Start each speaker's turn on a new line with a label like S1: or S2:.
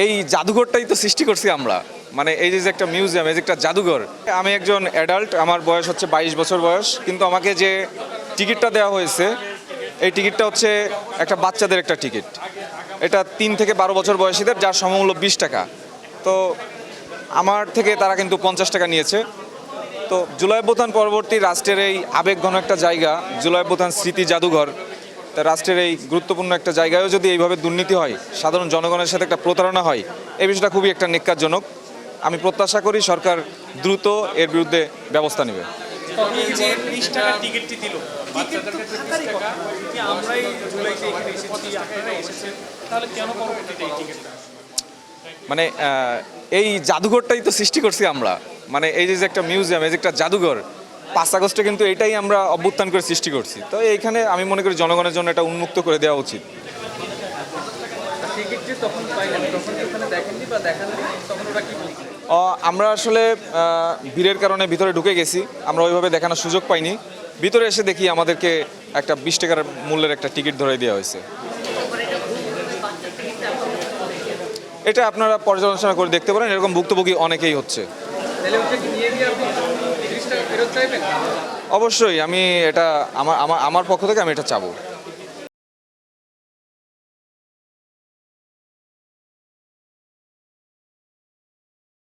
S1: এই জাদুঘরটাই তো সৃষ্টি করছি আমরা। মানে এই যে একটা মিউজিয়াম, এই যে একটা জাদুঘর। আমি একজন অ্যাডাল্ট, আমার বয়স হচ্ছে 22 বছর বয়স, কিন্তু আমাকে যে টিকিটটা দেওয়া হয়েছে এই টিকিটটা হচ্ছে একটা বাচ্চাদের একটা টিকিট। এটা 3 থেকে 12 বছর বয়সীদের, যার সমমূল্য 20 টাকা। তো আমার থেকে তারা কিন্তু 50 টাকা নিয়েছে। তো জুলাই অভ্যুত্থান পরবর্তী রাষ্ট্রের এই আবেগঘন একটা জায়গা, জুলাই অভ্যুত্থান স্মৃতি জাদুঘর, তা রাষ্ট্রের এই গুরুত্বপূর্ণ একটা জায়গায়ও যদি এইভাবে দুর্নীতি হয়, সাধারণ জনগণের সাথে একটা প্রতারণা হয়, এই বিষয়টা খুবই একটা ন্যক্কারজনক। আমি প্রত্যাশা করি সরকার দ্রুত এর বিরুদ্ধে ব্যবস্থা নেবে।
S2: এই যে 20 টাকার টিকিটটি দিল, বাচ্চাদের কাছে 20 টাকা, কি আমরাই জুলাইতে এখানে এসেছি, আপনারা এসেছেন, তাহলে কেন পরবর্তীতে এই টিকিটটা?
S1: মানে এই জাদুঘরটাই তো সৃষ্টি করছি আমরা। মানে এই যে একটা মিউজিয়াম, এই যে একটা জাদুঘর, 5 আগস্টে কিন্তু এটাই আমরা অভ্যুত্থান করে সৃষ্টি করছি। তো এইখানে আমি মনে করি জনগণের জন্য এটা উন্মুক্ত করে দেওয়া উচিত।
S2: টিকিট যে তখন পাইলেন, তখন কি ওখানে দেখেননি বা দেখাননি, তখন ওরা কি বলছে?
S1: আমরা আসলে ভিড়ের কারণে ভিতরে ঢুকে গেছি, আমরা ওইভাবে দেখানোর সুযোগ পাইনি। ভিতরে এসে দেখি আমাদেরকে একটা 20 টাকার মূল্যের একটা টিকিট ধরে দেওয়া হয়েছে। এটা আপনারা পর্যালোচনা করে দেখতে পারেন, এরকম ভুক্তভোগী অনেকেই হচ্ছে।
S2: তাহলে ওটা কি নিয়ে গিয়ে আপনি 30 টাকা ফেরত চাইবেন?
S1: অবশ্যই আমি এটা আমার আমার আমার পক্ষ থেকে আমি এটা চাবো।